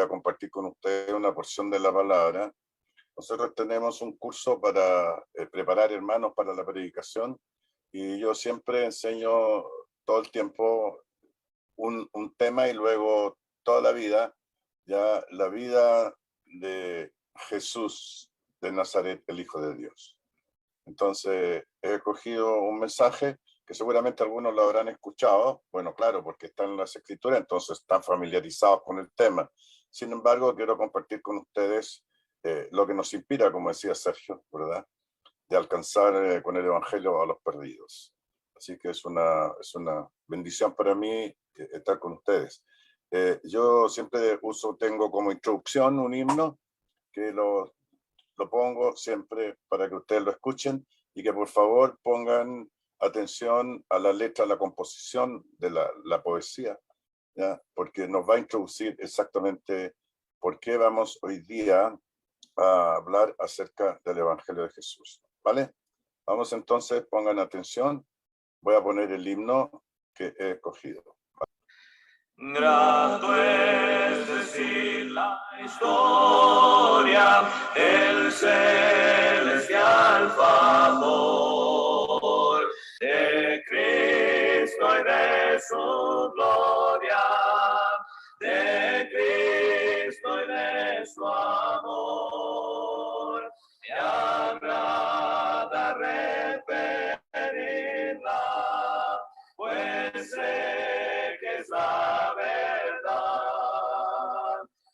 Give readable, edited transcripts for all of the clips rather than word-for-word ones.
a compartir con ustedes una porción de la palabra. Nosotros tenemos un curso para preparar hermanos para la predicación y yo siempre enseño todo el tiempo un tema y luego toda la vida, ya la vida de Jesús de Nazaret, el Hijo de Dios. Entonces he escogido un mensaje que seguramente algunos lo habrán escuchado, bueno, claro, porque están en las escrituras, entonces están familiarizados con el tema. Sin embargo, quiero compartir con ustedes lo que nos inspira, como decía Sergio, ¿verdad?, de alcanzar con el Evangelio a los perdidos. Así que es una bendición para mí estar con ustedes. Yo siempre tengo como introducción un himno que lo pongo siempre para que ustedes lo escuchen y que por favor pongan atención a la letra, a la composición de la poesía, ¿ya? Porque nos va a introducir exactamente por qué vamos hoy día a hablar acerca del Evangelio de Jesús, ¿vale? Vamos entonces, pongan atención, voy a poner el himno que he escogido. Grato es decir la historia, el celestial favor de Cristo y de su gloria, de Cristo y de su amor. Me agrada referirla, pues sé que es la verdad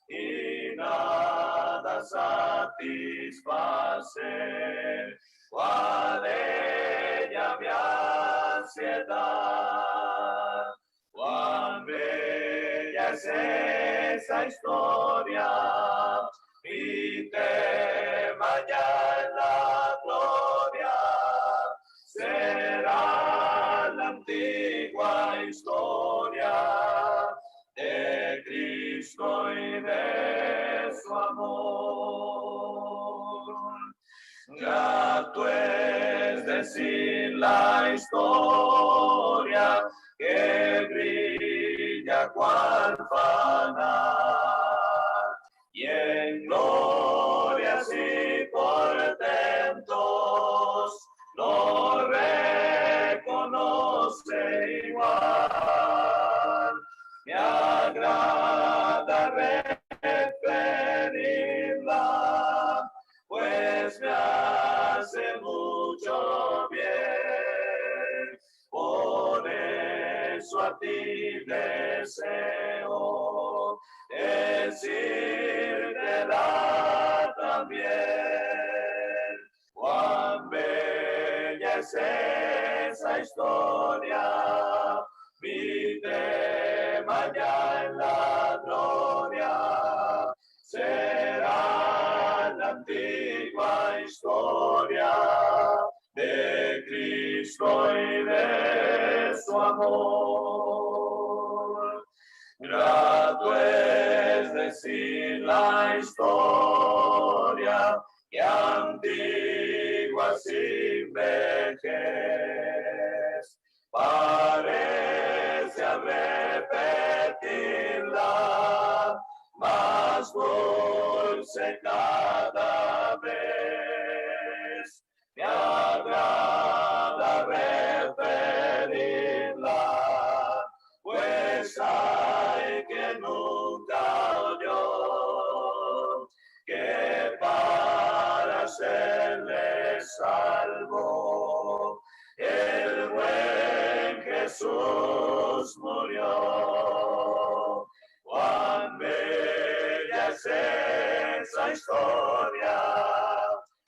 y nada satisface cual ella mi ansiedad. Cuán bella es esa historia, mi tema ya en la gloria será la antigua historia de Cristo y de su amor. Grato es decir la historia que brilla cual fanal y en glorias y portentos no reconoce igual. Me agrada referirla, pues me hace mucho bien. Por eso a ti deseo decírtela también. Cuán bella es esa historia, mi tema ya en la gloria será la antigua historia de Cristo y de su amor. Grato es decir la historia que antigua sin vejez parece al repetirla más dulce cada vez. Me agrada referirla, pues hay que nunca oyó que para serle salvo el buen Jesús murió. Cuán bella es esa historia,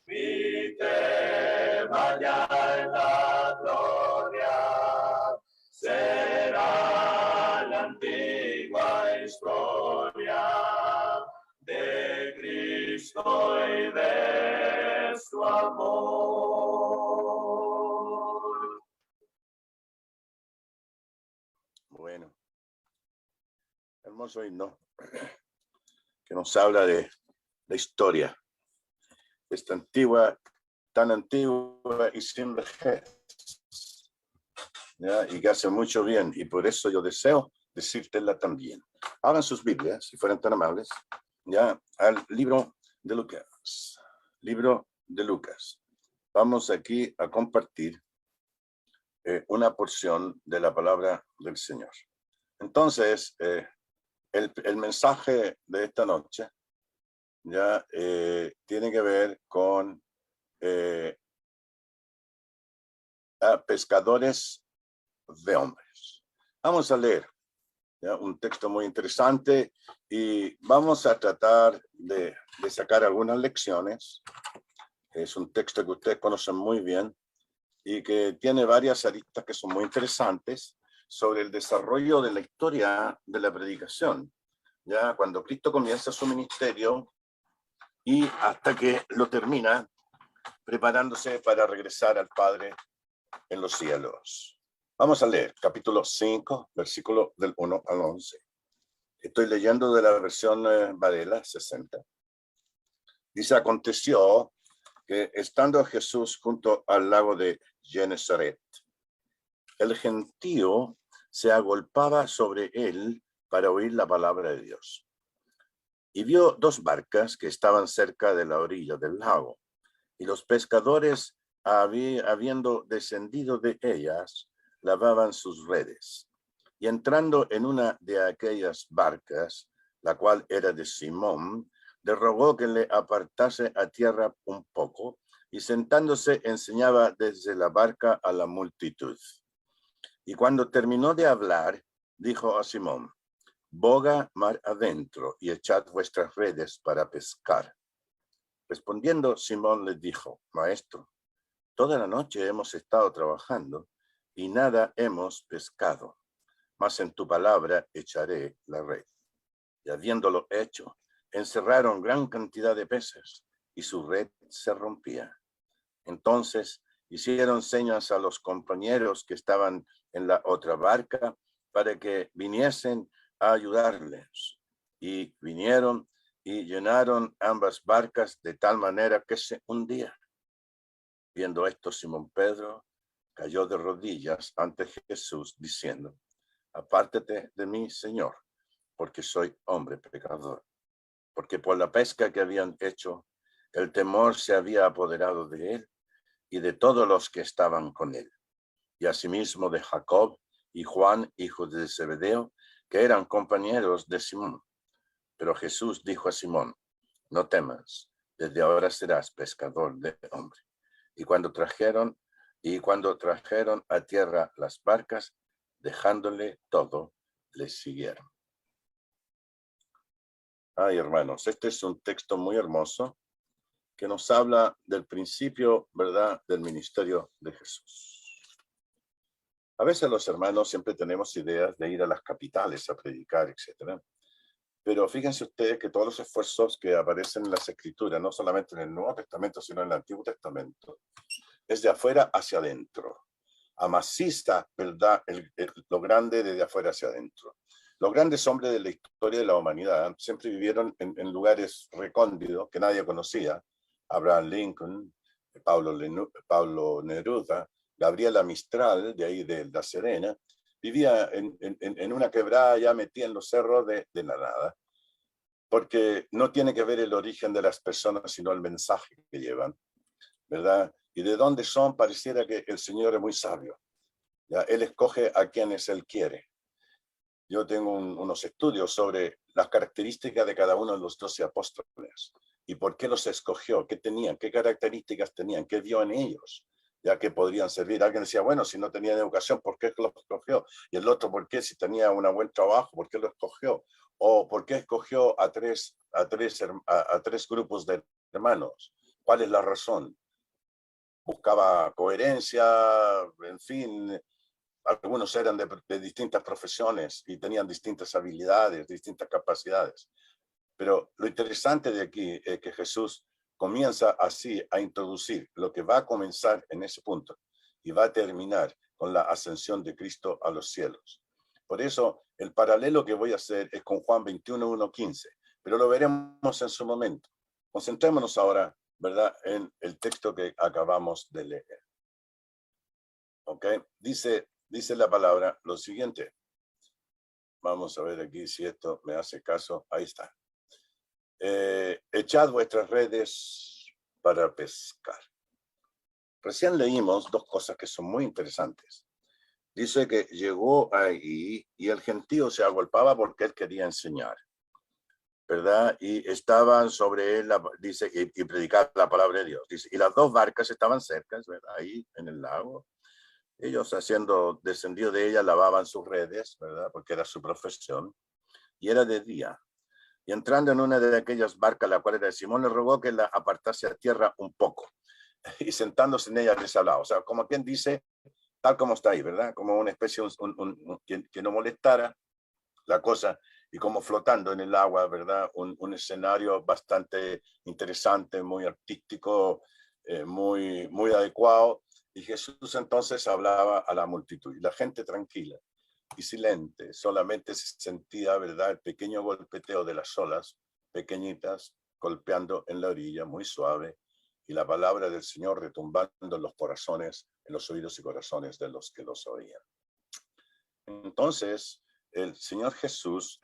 mi tema ya en la gloria será la antigua historia de Cristo y de su amor. Bueno, hermoso himno que nos habla de la historia, esta antigua, tan antigua y sin vejez, ¿ya? Y que hace mucho bien, y por eso yo deseo decírtela también. Abran sus Biblias, si fueran tan amables, ya al libro de Lucas. Libro de Lucas. Vamos aquí a compartir una porción de la palabra del Señor. Entonces, el mensaje de esta noche ya tiene que ver con a pescadores de hombres. Vamos a leer ¿ya? Un texto muy interesante y vamos a tratar de sacar algunas lecciones. Es un texto que ustedes conocen muy bien y que tiene varias aristas que son muy interesantes sobre el desarrollo de la historia de la predicación. Ya cuando Cristo comienza su ministerio y hasta que lo termina, preparándose para regresar al Padre en los cielos. Vamos a leer capítulo 5, versículo del 1 al 11. Estoy leyendo de la versión Varela 60. Dice, aconteció que estando Jesús junto al lago de Genesaret, el gentío se agolpaba sobre él para oír la palabra de Dios. Y vio dos barcas que estaban cerca de la orilla del lago, y los pescadores, habiendo descendido de ellas, lavaban sus redes. Y entrando en una de aquellas barcas, la cual era de Simón, le rogó que le apartase a tierra un poco, y sentándose enseñaba desde la barca a la multitud. Y cuando terminó de hablar, dijo a Simón, boga mar adentro y echad vuestras redes para pescar. Respondiendo, Simón les dijo, Maestro, toda la noche hemos estado trabajando y nada hemos pescado, mas en tu palabra echaré la red. Y habiéndolo hecho, encerraron gran cantidad de peces y su red se rompía. Entonces hicieron señas a los compañeros que estaban en la otra barca para que viniesen a ayudarles. Y vinieron y llenaron ambas barcas de tal manera que se hundían. Viendo esto, Simón Pedro cayó de rodillas ante Jesús, diciendo, apártate de mí, Señor, porque soy hombre pecador. Porque por la pesca que habían hecho, el temor se había apoderado de él y de todos los que estaban con él. Y asimismo de Jacob y Juan, hijos de Zebedeo, que eran compañeros de Simón. Pero Jesús dijo a Simón, no temas, desde ahora serás pescador de hombre. Y cuando trajeron a tierra las barcas, dejándole todo, les siguieron. Ay, hermanos, este es un texto muy hermoso que nos habla del principio, ¿verdad?, del ministerio de Jesús. A veces los hermanos siempre tenemos ideas de ir a las capitales a predicar, etcétera. Pero fíjense ustedes que todos los esfuerzos que aparecen en las Escrituras, no solamente en el Nuevo Testamento, sino en el Antiguo Testamento, es de afuera hacia adentro. Amasista, ¿verdad?, lo grande desde afuera hacia adentro. Los grandes hombres de la historia de la humanidad siempre vivieron en lugares recónditos que nadie conocía. Abraham Lincoln, Pablo Neruda, Gabriela Mistral, de ahí de La Serena, vivía en una quebrada ya metida en los cerros de la nada, porque no tiene que ver el origen de las personas, sino el mensaje que llevan, ¿verdad? Y de dónde son, pareciera que el Señor es muy sabio. ¿Ya? Él escoge a quienes Él quiere. Yo tengo unos estudios sobre las características de cada uno de los 12 apóstoles y por qué los escogió, qué tenían, qué características tenían, qué vio en ellos, ya que podrían servir. Alguien decía, bueno, si no tenían educación, ¿por qué los escogió? Y el otro, ¿por qué? Si tenía un buen trabajo, ¿por qué lo escogió? O ¿por qué escogió a tres grupos de hermanos? ¿Cuál es la razón? Buscaba coherencia, en fin. Algunos eran de distintas profesiones y tenían distintas habilidades, distintas capacidades. Pero lo interesante de aquí es que Jesús comienza así a introducir lo que va a comenzar en ese punto y va a terminar con la ascensión de Cristo a los cielos. Por eso, el paralelo que voy a hacer es con Juan 21:1-15, pero lo veremos en su momento. Concentrémonos ahora, ¿verdad?, en el texto que acabamos de leer. ¿Ok? Dice la palabra lo siguiente. Vamos a ver aquí si esto me hace caso. Ahí está. Echad vuestras redes para pescar. Recién leímos dos cosas que son muy interesantes. Dice que llegó ahí y el gentío se agolpaba porque él quería enseñar, ¿verdad? Y estaban sobre él, dice, y predicar la palabra de Dios. Dice, y las dos barcas estaban cerca, ¿verdad? Ahí en el lago. Ellos haciendo descendido de ella lavaban sus redes, ¿verdad? Porque era su profesión. Y era de día. Y entrando en una de aquellas barcas, la cual era de Simón, le rogó que la apartase a tierra un poco. Y sentándose en ella les hablaba. O sea, como quien dice, tal como está ahí, ¿verdad? Como una especie, que no molestara la cosa, y como flotando en el agua, ¿verdad? Un escenario bastante interesante, muy artístico, muy adecuado. Y Jesús entonces hablaba a la multitud, y la gente tranquila y silente, solamente se sentía, ¿verdad?, el pequeño golpeteo de las olas pequeñitas golpeando en la orilla, muy suave, y la palabra del Señor retumbando en los corazones, en los oídos y corazones de los que los oían. Entonces, el Señor Jesús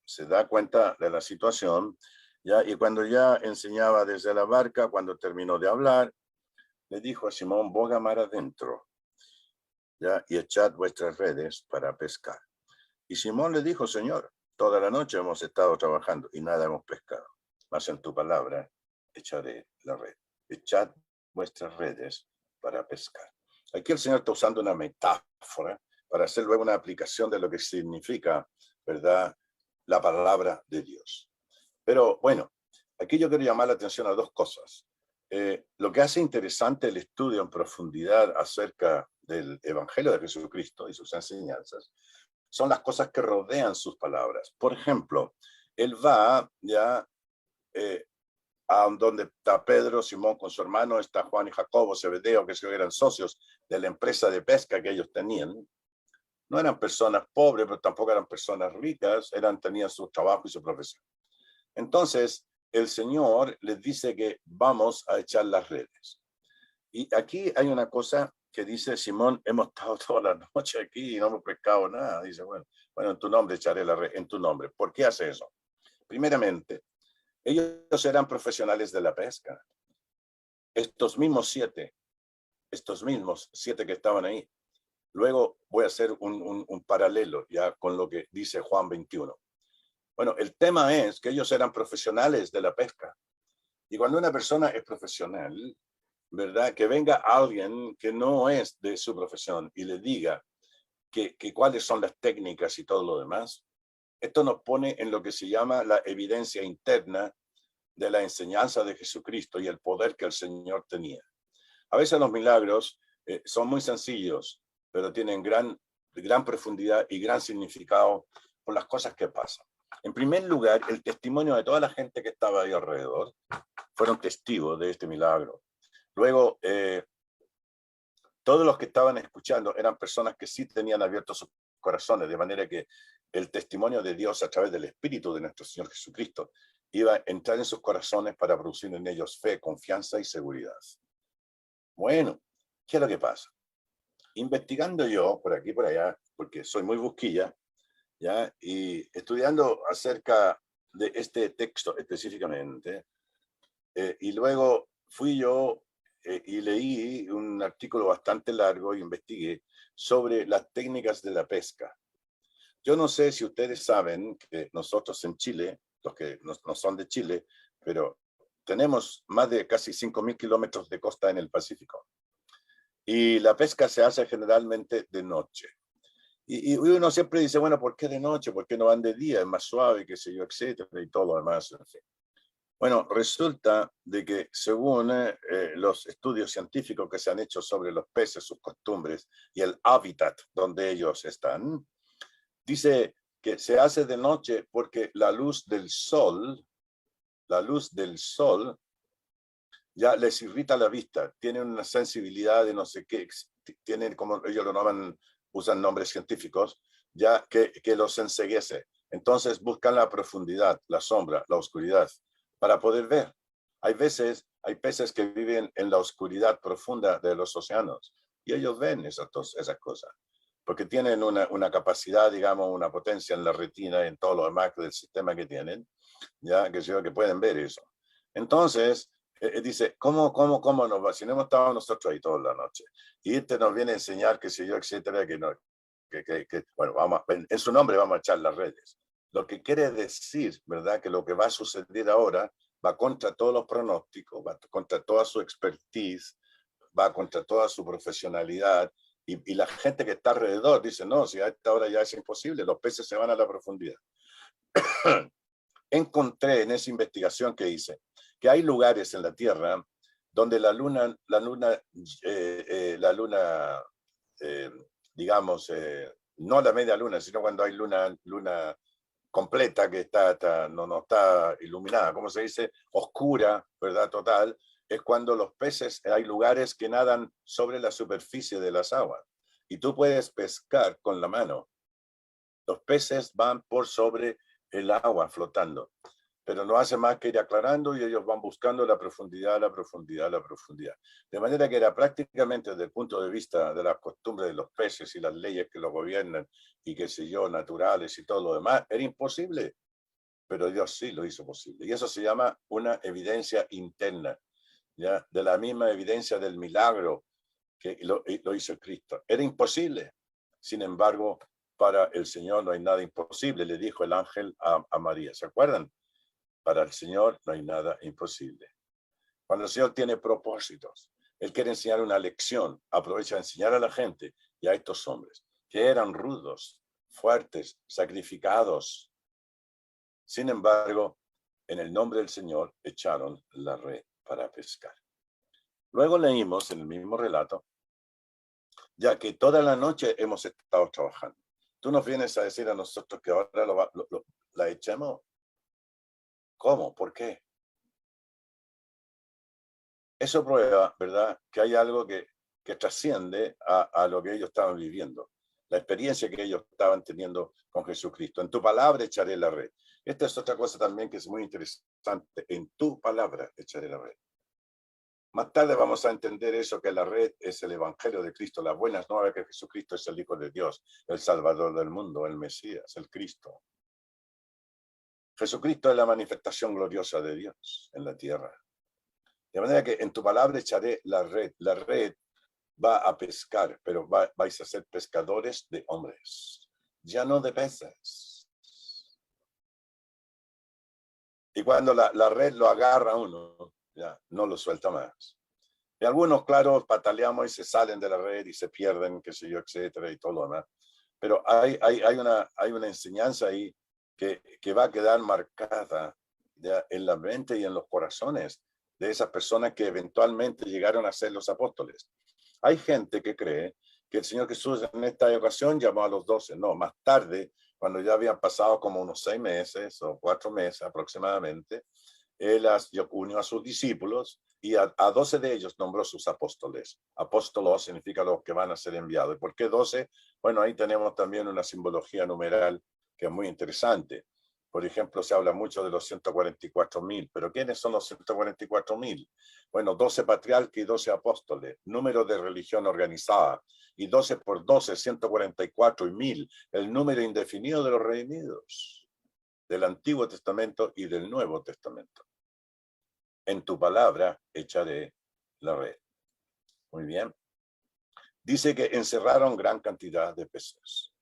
se da cuenta de la situación, ¿ya? Y cuando ya enseñaba desde la barca, cuando terminó de hablar, le dijo a Simón, boga mar adentro, ¿ya? Y echad vuestras redes para pescar. Y Simón le dijo, Señor, toda la noche hemos estado trabajando y nada hemos pescado, mas en tu palabra echaré la red. Echad vuestras redes para pescar. Aquí el Señor está usando una metáfora para hacer luego una aplicación de lo que significa, ¿verdad?, la palabra de Dios. Pero bueno, aquí yo quiero llamar la atención a dos cosas. Lo que hace interesante el estudio en profundidad acerca del Evangelio de Jesucristo y sus enseñanzas son las cosas que rodean sus palabras. Por ejemplo, él va ya a donde está Pedro, Simón con su hermano, está Juan y Jacobo, Zebedeo, que eran socios de la empresa de pesca que ellos tenían. No eran personas pobres, pero tampoco eran personas ricas, tenían su trabajo y su profesión. Entonces, el Señor les dice que vamos a echar las redes. Y aquí hay una cosa que dice Simón, hemos estado toda la noche aquí y no hemos pescado nada. Dice, bueno, en tu nombre echaré la red, en tu nombre. ¿Por qué hace eso? Primeramente, ellos eran profesionales de la pesca. Estos mismos siete que estaban ahí. Luego voy a hacer un paralelo ya con lo que dice Juan 21. Bueno, el tema es que ellos eran profesionales de la pesca. Y cuando una persona es profesional, ¿verdad? Que venga alguien que no es de su profesión y le diga que cuáles son las técnicas y todo lo demás, esto nos pone en lo que se llama la evidencia interna de la enseñanza de Jesucristo y el poder que el Señor tenía. A veces los milagros son muy sencillos, pero tienen gran profundidad y gran significado por las cosas que pasan. En primer lugar, el testimonio de toda la gente que estaba ahí alrededor fueron testigos de este milagro. Luego, todos los que estaban escuchando eran personas que sí tenían abiertos sus corazones, de manera que el testimonio de Dios a través del Espíritu de nuestro Señor Jesucristo iba a entrar en sus corazones para producir en ellos fe, confianza y seguridad. Bueno, ¿qué es lo que pasa? Investigando yo por aquí, por allá, porque soy muy busquilla, ¿ya? Y estudiando acerca de este texto específicamente, y luego fui yo y leí un artículo bastante largo y investigué sobre las técnicas de la pesca. Yo no sé si ustedes saben que nosotros en Chile, los que no son de Chile, pero tenemos más de casi 5.000 kilómetros de costa en el Pacífico. Y la pesca se hace generalmente de noche. Y uno siempre dice, bueno, ¿por qué de noche? ¿Por qué no van de día? Es más suave, qué sé yo, etcétera, y todo lo demás, en fin. Bueno, resulta de que según los estudios científicos que se han hecho sobre los peces, sus costumbres y el hábitat donde ellos están, dice que se hace de noche porque la luz del sol ya les irrita la vista, tienen una sensibilidad de no sé qué, tienen, como ellos lo llaman, usan nombres científicos, ya que los enceguece. Entonces buscan la profundidad, la sombra, la oscuridad, para poder ver. Hay peces que viven en la oscuridad profunda de los océanos y ellos ven esas cosas. porque tienen una capacidad, digamos, una potencia en la retina, en todo lo demás del sistema que tienen, ya que pueden ver eso. Entonces, dice, ¿cómo nos va? Si no hemos estado nosotros ahí toda la noche, y este nos viene a enseñar, qué sé yo, etcétera, bueno, en su nombre vamos a echar las redes. Lo que quiere decir, ¿verdad?, que lo que va a suceder ahora va contra todos los pronósticos, va contra toda su expertise, va contra toda su profesionalidad, y la gente que está alrededor dice, no, si a esta hora ya es imposible, los peces se van a la profundidad. Encontré en esa investigación que hice que hay lugares en la Tierra donde la luna digamos, no la media luna, sino cuando hay luna completa que no está iluminada, ¿cómo se dice? Oscura, ¿verdad? Total, es cuando los peces, hay lugares que nadan sobre la superficie de las aguas y tú puedes pescar con la mano. Los peces van por sobre el agua flotando, pero no hace más que ir aclarando y ellos van buscando la profundidad, la profundidad, la profundidad. De manera que era prácticamente desde el punto de vista de las costumbres de los peces y las leyes que los gobiernan y qué sé yo, naturales y todo lo demás, era imposible, pero Dios sí lo hizo posible. Y eso se llama una evidencia interna, ¿ya? De la misma evidencia del milagro que lo hizo Cristo. Era imposible. Sin embargo, para el Señor no hay nada imposible, le dijo el ángel a María. ¿Se acuerdan? Para el Señor no hay nada imposible. Cuando el Señor tiene propósitos, Él quiere enseñar una lección, aprovecha de enseñar a la gente y a estos hombres, que eran rudos, fuertes, sacrificados. Sin embargo, en el nombre del Señor echaron la red para pescar. Luego leímos en el mismo relato, ya que toda la noche hemos estado trabajando. Tú nos vienes a decir a nosotros que ahora la echemos. ¿Cómo? ¿Por qué? Eso prueba, ¿verdad?, que hay algo que trasciende a lo que ellos estaban viviendo, la experiencia que ellos estaban teniendo con Jesucristo. En tu palabra echaré la red. Esta es otra cosa también que es muy interesante. En tu palabra echaré la red. Más tarde vamos a entender eso, que la red es el Evangelio de Cristo, las buenas nuevas, que Jesucristo es el Hijo de Dios, el Salvador del mundo, el Mesías, el Cristo. Jesucristo es la manifestación gloriosa de Dios en la tierra. De manera que en tu palabra echaré la red. La red va a pescar, pero vais a ser pescadores de hombres, ya no de peces. Y cuando la red lo agarra uno, ya no lo suelta más. Y algunos, claro, pataleamos y se salen de la red y se pierden, qué sé yo, etcétera, y todo lo demás. Pero hay una enseñanza ahí que va a quedar marcada ya en la mente y en los corazones de esas personas que eventualmente llegaron a ser los apóstoles. Hay gente que cree que el Señor Jesús en esta ocasión llamó a los 12. No, más tarde, cuando ya habían pasado como unos 6 meses o 4 meses aproximadamente, Él unió a sus discípulos y a 12 de ellos nombró sus apóstoles. Apóstolos significa los que van a ser enviados. ¿Y por qué 12? Bueno, ahí tenemos también una simbología numeral que es muy interesante. Por ejemplo, se habla mucho de los 144.000, pero ¿quiénes son los 144.000? Bueno, 12 patriarcas y 12 apóstoles, número de religión organizada, y 12 por 12, 144 y 1.000, el número indefinido de los redimidos, del Antiguo Testamento y del Nuevo Testamento. En tu palabra echaré la red. Muy bien. Dice que encerraron gran cantidad de peces.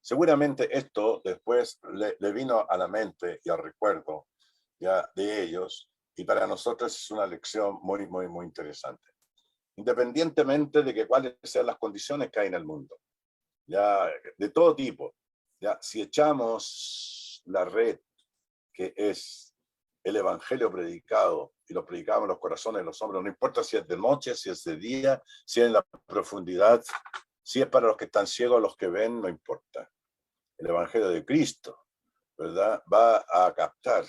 Seguramente esto después le vino a la mente y al recuerdo ya de ellos, y para nosotros es una lección muy, muy, muy interesante. Independientemente de que cuáles sean las condiciones que hay en el mundo, ya de todo tipo, ya si echamos la red, que es el evangelio predicado, y lo predicamos en los corazones de los hombres, no importa si es de noche, si es de día, si es en la profundidad, si es para los que están ciegos, los que ven, no importa. El evangelio de Cristo, ¿verdad?, va a captar,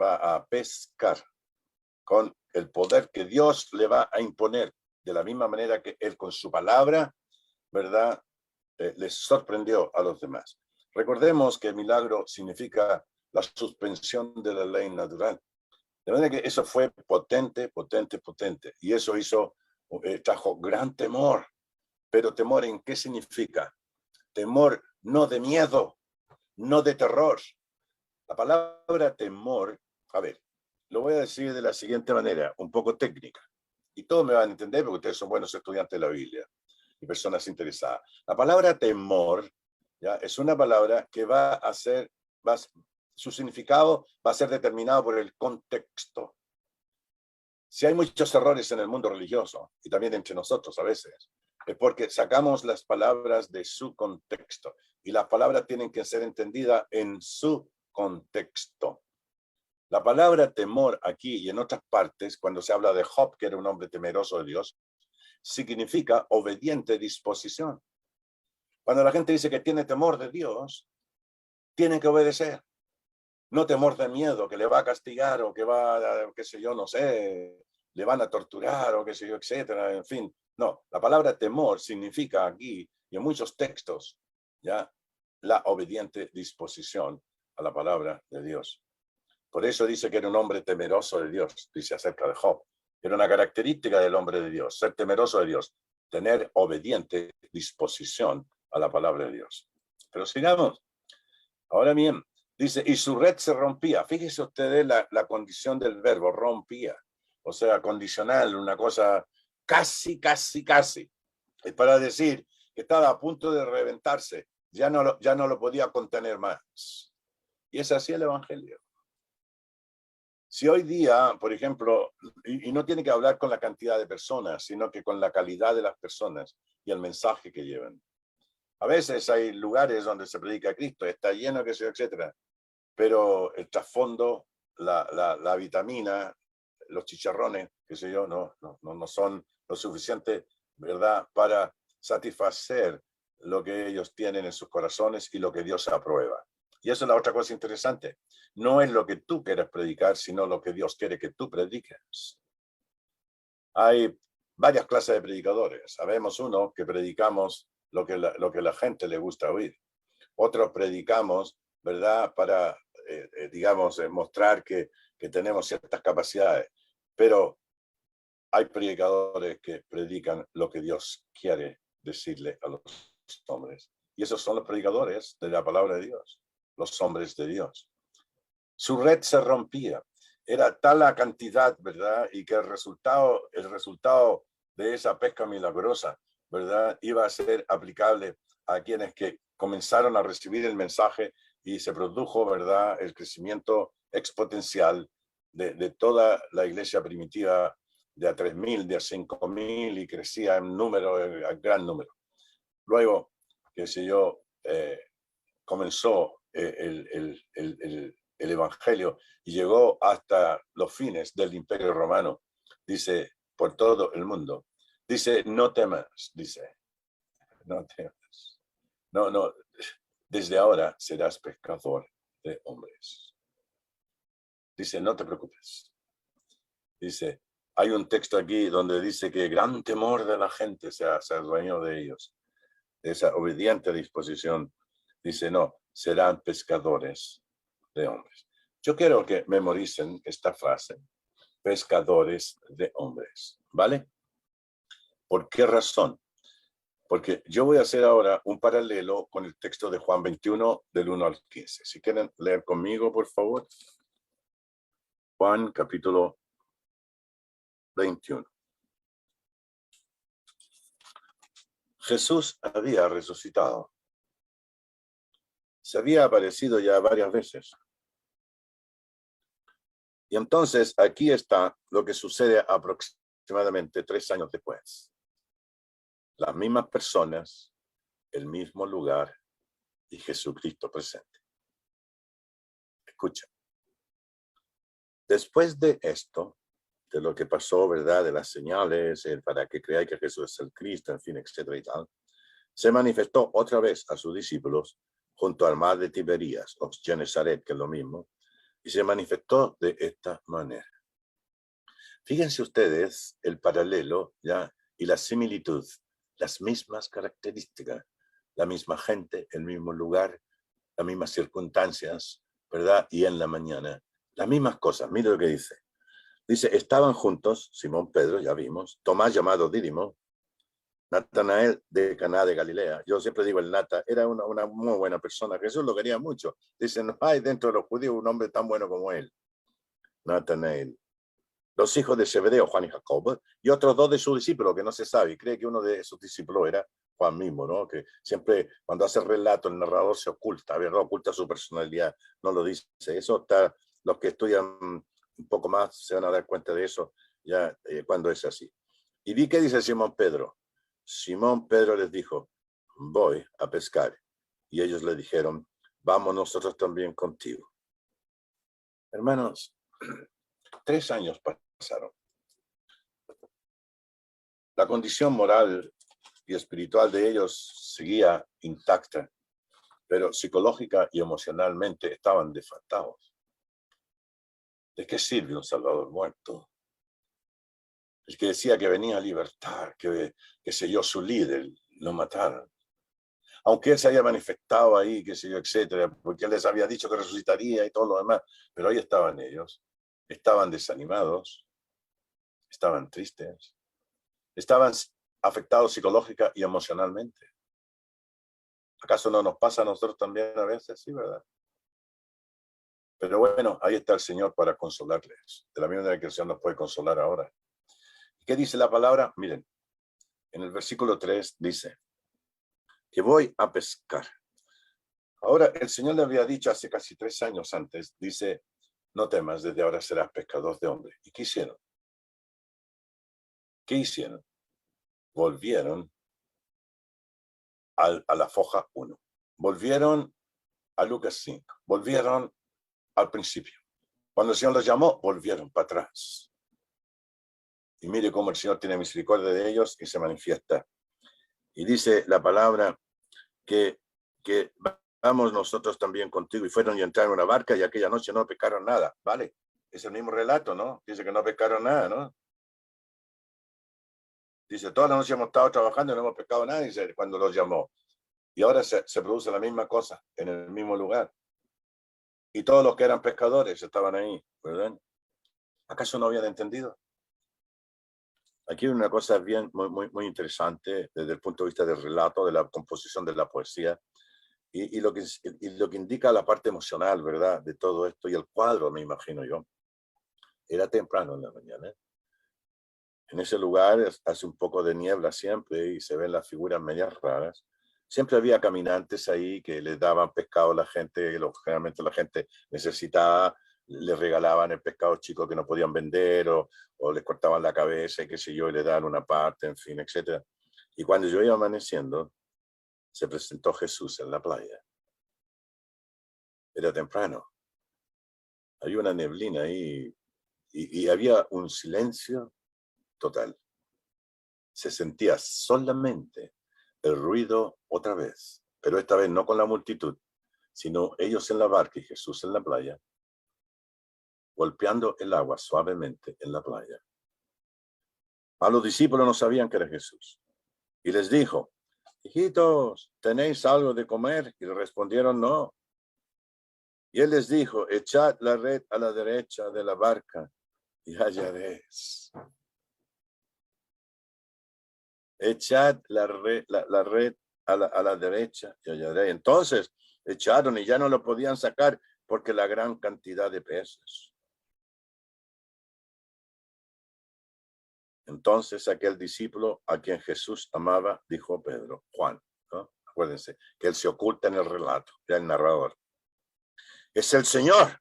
va a pescar con el poder que Dios le va a imponer, de la misma manera que Él con su palabra, ¿verdad?, les sorprendió a los demás. Recordemos que el milagro significa la suspensión de la ley natural. De manera que eso fue potente, potente, potente. Y eso trajo gran temor. Pero temor, ¿en qué significa? temor no de miedo, no de terror. La palabra temor, a ver, lo voy a decir de la siguiente manera, un poco técnica. Y todos me van a entender porque ustedes son buenos estudiantes de la Biblia y personas interesadas. La palabra temor, ¿ya?, es una palabra que va a ser, su significado va a ser determinado por el contexto. Si hay muchos errores en el mundo religioso, y también entre nosotros a veces, es porque sacamos las palabras de su contexto. Y las palabras tienen que ser entendidas en su contexto. La palabra temor aquí y en otras partes, cuando se habla de Job, que era un hombre temeroso de Dios, significa obediente disposición. Cuando la gente dice que tiene temor de Dios, tiene que obedecer. No temor de miedo, que le va a castigar o que va, qué sé yo, no sé, le van a torturar o qué sé yo, etcétera, en fin. No, la palabra temor significa aquí y en muchos textos, ya, la obediente disposición a la palabra de Dios. Por eso dice que era un hombre temeroso de Dios, dice acerca de Job. Era una característica del hombre de Dios, ser temeroso de Dios, tener obediente disposición a la palabra de Dios. Pero sigamos. Ahora bien, dice, y su red se rompía. Fíjese ustedes la condición del verbo, rompía. O sea, condicional, una cosa casi. Es para decir que estaba a punto de reventarse. Ya no lo podía contener más. Y es así el Evangelio. Si hoy día, por ejemplo, y no tiene que hablar con la cantidad de personas, sino que con la calidad de las personas y el mensaje que llevan. A veces hay lugares donde se predica a Cristo, está lleno, que sea, etcétera, pero el trasfondo, la vitamina, los chicharrones, qué sé yo, no son lo suficiente, ¿verdad?, para satisfacer lo que ellos tienen en sus corazones y lo que Dios aprueba. Y eso es la otra cosa interesante. No es lo que tú quieres predicar, sino lo que Dios quiere que tú prediques. Hay varias clases de predicadores. Sabemos uno que predicamos lo que la gente le gusta oír. Otros predicamos, ¿verdad?, para, digamos, mostrar que tenemos ciertas capacidades. Pero hay predicadores que predican lo que Dios quiere decirle a los hombres. Y esos son los predicadores de la palabra de Dios, los hombres de Dios. Su red se rompía. Era tal la cantidad, ¿verdad?, y que el resultado de esa pesca milagrosa, ¿verdad?, iba a ser aplicable a quienes que comenzaron a recibir el mensaje y se produjo, ¿verdad?, el crecimiento exponencial de toda la iglesia primitiva, de a 3.000, de a 5.000, y crecía en número, en gran número. Luego, qué sé yo, comenzó el Evangelio y llegó hasta los fines del Imperio Romano, dice, por todo el mundo. Dice, no temas, dice, no temas. No, desde ahora serás pescador de hombres. Dice, no te preocupes. Dice, hay un texto aquí donde dice que gran temor de la gente se adueñó de ellos, de esa obediente disposición. Dice, no, serán pescadores de hombres. Yo quiero que memoricen esta frase, pescadores de hombres, ¿vale? ¿Por qué razón? Porque yo voy a hacer ahora un paralelo con el texto de Juan 21, del 1 al 15. Si quieren leer conmigo, por favor. Juan, capítulo 21. Jesús había resucitado. Se había aparecido ya varias veces. Y entonces aquí está lo que sucede aproximadamente 3 años después. Las mismas personas, el mismo lugar y Jesucristo presente. Escucha. Después de esto, de lo que pasó, ¿verdad?, de las señales, para que creáis que Jesús es el Cristo, en fin, etcétera y tal, se manifestó otra vez a sus discípulos junto al mar de Tiberías, o Genesaret, que es lo mismo, y se manifestó de esta manera. Fíjense ustedes el paralelo, ¿ya?, y la similitud, las mismas características, la misma gente, el mismo lugar, las mismas circunstancias, ¿verdad?, y en la mañana, las mismas cosas. Mira lo que dice. Dice, estaban juntos Simón Pedro, ya vimos, Tomás llamado Dídimo, Natanael de Caná de Galilea. Yo siempre digo el Nata, era una muy buena persona. Jesús lo quería mucho. Dicen, no hay dentro de los judíos un hombre tan bueno como él. Natanael. Los hijos de Zebedeo, Juan y Jacobo, y otros dos de sus discípulos, que no se sabe, y cree que uno de sus discípulos era Juan mismo, ¿no? Que siempre cuando hace relato el narrador se oculta, ¿verdad? Oculta su personalidad, no lo dice. Eso está, los que estudian un poco más se van a dar cuenta de eso ya cuando es así. Y vi que dice Simón Pedro. Simón Pedro les dijo, voy a pescar. Y ellos le dijeron, vamos nosotros también contigo. Hermanos, 3 años pasaron. La condición moral y espiritual de ellos seguía intacta, pero psicológica y emocionalmente estaban desfaltados. ¿De qué sirve un Salvador muerto? El que decía que venía a libertar, que selló su líder, lo mataron. Aunque él se haya manifestado ahí, qué sé yo, etcétera, porque él les había dicho que resucitaría y todo lo demás, pero ahí estaban ellos, estaban desanimados, estaban tristes, estaban afectados psicológica y emocionalmente. ¿Acaso no nos pasa a nosotros también a veces? Sí, ¿verdad? Pero bueno, ahí está el Señor para consolarles. De la misma manera que el Señor nos puede consolar ahora. ¿Qué dice la palabra? Miren, en el versículo 3 dice que voy a pescar. Ahora, el Señor le había dicho hace casi 3 años antes, dice, no temas, desde ahora serás pescador de hombres. ¿Y qué hicieron? ¿Qué hicieron? Volvieron a la foja 1. Volvieron a Lucas 5. Volvieron al principio. Cuando el Señor los llamó, volvieron para atrás. Y mire cómo el Señor tiene misericordia de ellos y se manifiesta. Y dice la palabra que vamos nosotros también contigo. Y fueron y entraron en una barca y aquella noche no pescaron nada. ¿Vale? Es el mismo relato, ¿no? Dice que no pescaron nada, ¿no? Dice, toda la noche hemos estado trabajando y no hemos pescado nada, dice, cuando los llamó. Y ahora se produce la misma cosa en el mismo lugar. Y todos los que eran pescadores estaban ahí, ¿verdad? ¿Acaso no habían entendido? Aquí hay una cosa bien, muy interesante desde el punto de vista del relato, de la composición de la poesía, y lo que indica la parte emocional, ¿verdad? De todo esto, y el cuadro, me imagino yo. Era temprano en la mañana. En ese lugar hace un poco de niebla siempre y se ven las figuras medias raras. Siempre había caminantes ahí que les daban pescado a la gente, generalmente la gente necesitaba, les regalaban el pescado chico que no podían vender o les cortaban la cabeza, qué sé yo, y le daban una parte, en fin, etc. Y cuando yo iba amaneciendo, se presentó Jesús en la playa. Era temprano. Había una neblina ahí y había un silencio total. Se sentía solamente el ruido otra vez, pero esta vez no con la multitud, sino ellos en la barca y Jesús en la playa, golpeando el agua suavemente en la playa. A los discípulos no sabían que era Jesús. Y les dijo, hijitos, ¿tenéis algo de comer? Y le respondieron, no. Y él les dijo, echad la red a la derecha de la barca y hallaréis. Echad la red a la derecha y hallaréis. Entonces echaron y ya no lo podían sacar porque la gran cantidad de peces. Entonces aquel discípulo a quien Jesús amaba dijo a Pedro, Juan, ¿no? Acuérdense que él se oculta en el relato, ya el narrador. Es el Señor.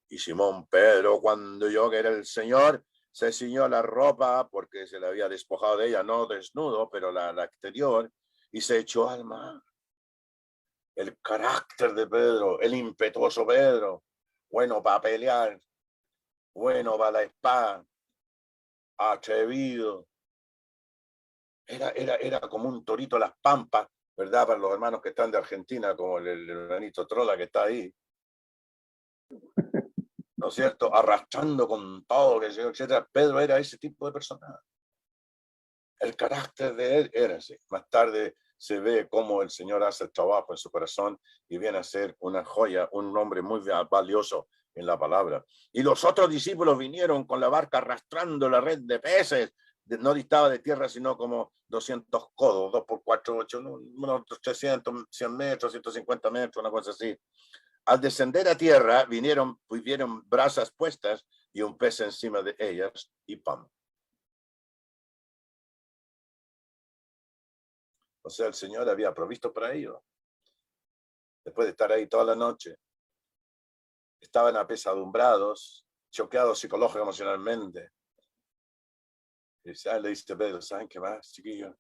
Y Simón Pedro, cuando oyó que era el Señor, se ciñó la ropa porque se le había despojado de ella, no desnudo, pero la exterior, y se echó al mar. El carácter de Pedro, el impetuoso Pedro, bueno para pelear, bueno para la espada, atrevido. Era como un torito a las pampas, ¿verdad? Para los hermanos que están de Argentina, como el hermanito Trola que está ahí. ¿No es cierto? Arrastrando con todo, etcétera. Pedro era ese tipo de persona. El carácter de él era así. Más tarde se ve cómo el Señor hace el trabajo en su corazón y viene a ser una joya, un hombre muy valioso en la palabra. Y los otros discípulos vinieron con la barca arrastrando la red de peces, no distaba de tierra, sino como 200 codos, 2 por 4, 8, unos 300, 100 metros, 150 metros, una cosa así. Al descender a tierra, vieron brasas puestas y un pez encima de ellas y pan. O sea, el Señor había provisto para ellos. Después de estar ahí toda la noche, estaban apesadumbrados, choqueados psicológicamente, emocionalmente. Y le dice a Pedro, ¿saben qué más, chiquillos?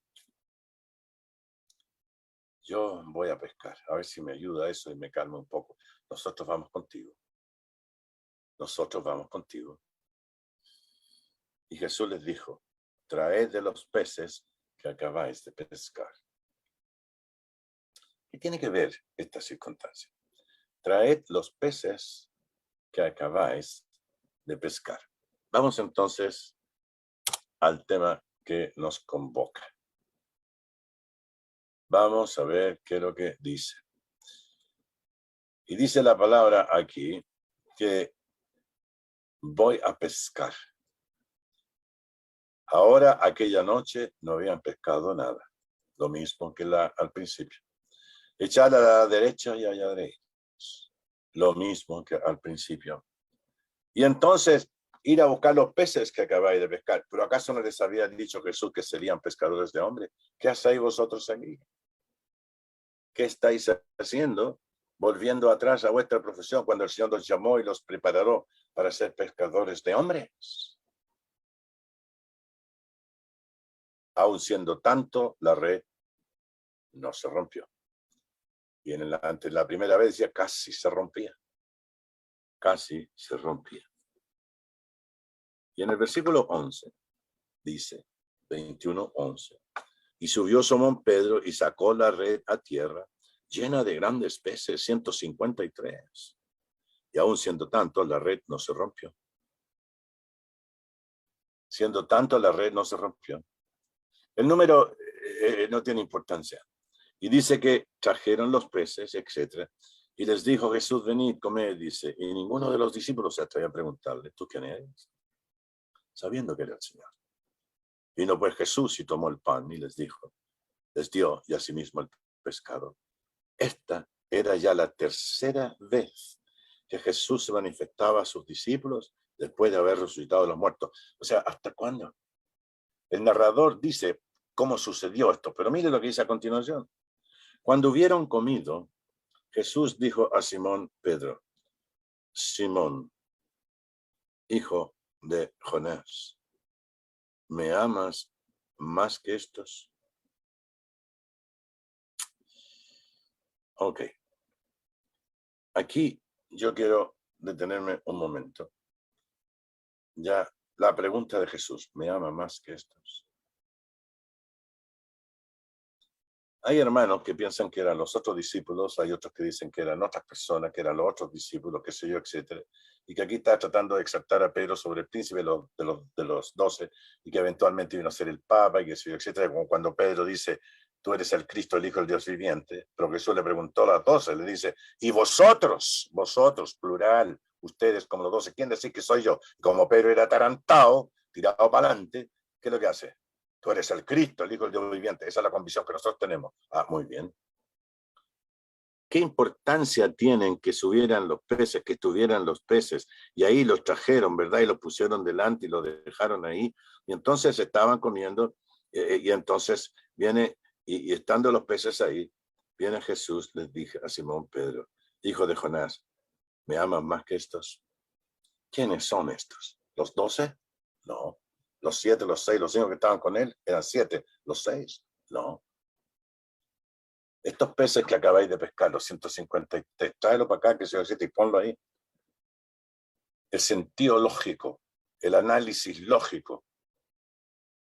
Yo voy a pescar, a ver si me ayuda eso y me calma un poco. Nosotros vamos contigo. Nosotros vamos contigo. Y Jesús les dijo, traed de los peces que acabáis de pescar. ¿Qué tiene que ver esta circunstancia? Traed los peces que acabáis de pescar. Vamos entonces al tema que nos convoca. Vamos a ver qué es lo que dice. Y dice la palabra aquí que voy a pescar. Ahora, aquella noche no habían pescado nada. Lo mismo que al principio. Echar a la derecha y allá derecha. Lo mismo que al principio. Y entonces ir a buscar los peces que acabáis de pescar. ¿Pero acaso no les había dicho Jesús que serían pescadores de hombres? ¿Qué hacéis vosotros aquí? ¿Qué estáis haciendo? Volviendo atrás a vuestra profesión cuando el Señor los llamó y los preparó para ser pescadores de hombres. Aun siendo tanto, la red no se rompió. Y antes la primera vez decía casi se rompía. Casi se rompía. Y en el versículo 11 dice, 21:11, y subió Simón Pedro y sacó la red a tierra, llena de grandes peces, 153. Y aún siendo tanto, la red no se rompió. Siendo tanto, la red no se rompió. El número no tiene importancia. Y dice que trajeron los peces, etc. Y les dijo Jesús, venid, comed, dice. Y ninguno de los discípulos se atrevía a preguntarle, ¿tú quién eres? Sabiendo que era el Señor. Vino pues Jesús y tomó el pan y les dijo, les dio y asimismo el pescado. Esta era ya la tercera vez que Jesús se manifestaba a sus discípulos después de haber resucitado de los muertos. O sea, ¿hasta cuándo? El narrador dice cómo sucedió esto, pero mire lo que dice a continuación. Cuando hubieron comido, Jesús dijo a Simón Pedro, Simón, hijo de Jonás, ¿me amas más que estos? Ok. Aquí yo quiero detenerme un momento. Ya la pregunta de Jesús, ¿me ama más que estos? Hay hermanos que piensan que eran los otros discípulos, hay otros que dicen que eran otras personas, que eran los otros discípulos, qué sé yo, etcétera. Y que aquí está tratando de exaltar a Pedro sobre el príncipe de los 12 y que eventualmente vino a ser el Papa y qué sé yo, etcétera. Como cuando Pedro dice, tú eres el Cristo, el Hijo del Dios viviente. Pero Jesús le preguntó a los 12, le dice, y vosotros, plural, ustedes como los 12, ¿quién decís que soy yo? Como Pedro era atarantado, tirado para adelante, ¿qué es lo que hace? Tú eres el Cristo, el Hijo del Dios viviente. Esa es la convicción que nosotros tenemos. Ah, muy bien. ¿Qué importancia tienen que subieran los peces, que estuvieran los peces? Y ahí los trajeron, ¿verdad? Y los pusieron delante y los dejaron ahí. Y entonces estaban comiendo. Y entonces viene, y estando los peces ahí, viene Jesús, les dije a Simón Pedro, hijo de Jonás, ¿me aman más que estos? ¿Quiénes son estos? ¿Los 12? No. Los 7, los 6, los 5 que estaban con él, eran 7, los 6, no. Estos peces que acabáis de pescar, los 153, tráelo para acá, que se lo y ponlo ahí. El sentido lógico, el análisis lógico,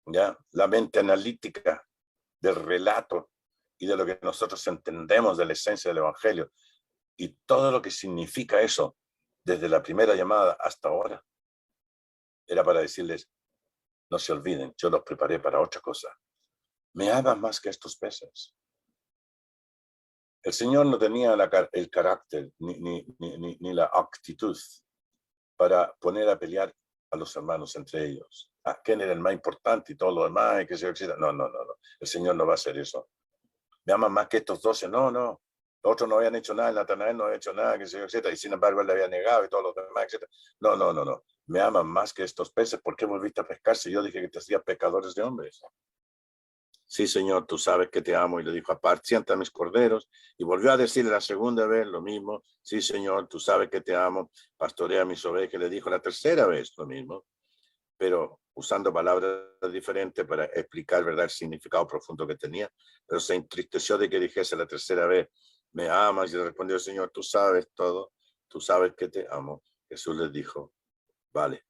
¿ya? La mente analítica del relato y de lo que nosotros entendemos de la esencia del Evangelio y todo lo que significa eso desde la primera llamada hasta ahora, era para decirles, no se olviden, yo los preparé para otra cosa. Me aman más que estos peces. El Señor no tenía el carácter ni la actitud para poner a pelear a los hermanos entre ellos. ¿Quién era el más importante y todo lo demás? Y que se etc. No. El Señor no va a hacer eso. ¿Me aman más que estos 12? No. Los otros no habían hecho nada, Natanael no había hecho nada, que se yo, etc. Y sin embargo él le había negado y todos los demás, etc. No. Me aman más que estos peces. ¿Por qué volviste a pescar si yo dije que te hacía pescadores de hombres? Sí, Señor, tú sabes que te amo. Y le dijo, apacienta mis corderos. Y volvió a decirle la segunda vez lo mismo. Sí, Señor, tú sabes que te amo. Pastorea mis ovejas. Le dijo la tercera vez lo mismo, pero usando palabras diferentes para explicar, ¿verdad?, el significado profundo que tenía. Pero se entristeció de que dijese la tercera vez, me amas. Y le respondió, Señor, tú sabes todo. Tú sabes que te amo. Jesús les dijo, vale,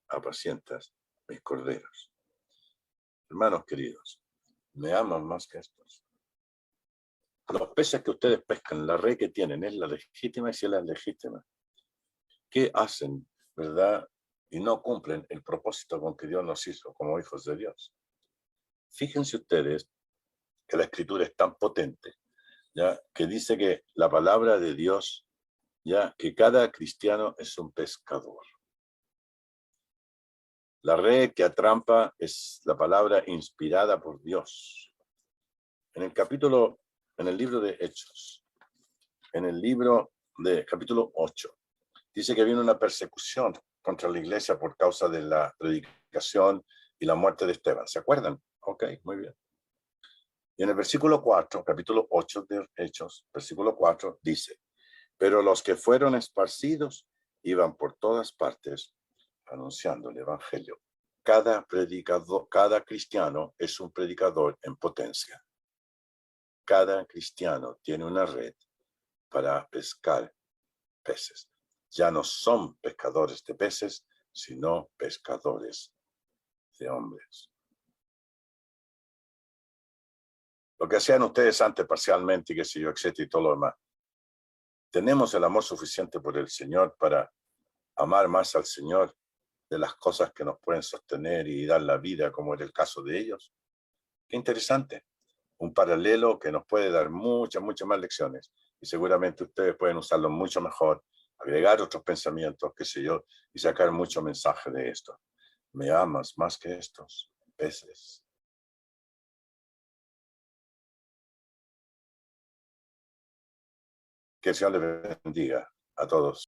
apacientas mis corderos. Hermanos queridos, me aman más que estos. Los peces que ustedes pescan, la red que tienen, ¿es la legítima? Y si es la legítima, ¿qué hacen, verdad? Y no cumplen el propósito con que Dios nos hizo como hijos de Dios. Fíjense ustedes que la Escritura es tan potente, ya, que dice que la palabra de Dios, ya, que cada cristiano es un pescador. La red que atrampa es la palabra inspirada por Dios. En el libro de Hechos, en el libro de capítulo 8, dice que viene una persecución contra la iglesia por causa de la predicación y la muerte de Esteban. ¿Se acuerdan? Ok, muy bien. Y en el versículo 4, capítulo 8 de Hechos, versículo 4, dice, pero los que fueron esparcidos iban por todas partes anunciando el evangelio. Cada predicador, cada cristiano es un predicador en potencia. Cada cristiano tiene una red para pescar peces. Ya no son pescadores de peces, sino pescadores de hombres. Lo que hacían ustedes antes parcialmente, y qué sé yo, etcétera, y todo lo demás. Tenemos el amor suficiente por el Señor para amar más al Señor de las cosas que nos pueden sostener y dar la vida, como era el caso de ellos. Qué interesante. Un paralelo que nos puede dar muchas más lecciones. Y seguramente ustedes pueden usarlo mucho mejor, agregar otros pensamientos, qué sé yo, y sacar mucho mensaje de esto. Me amas más que estos peces. Que el Señor les bendiga a todos.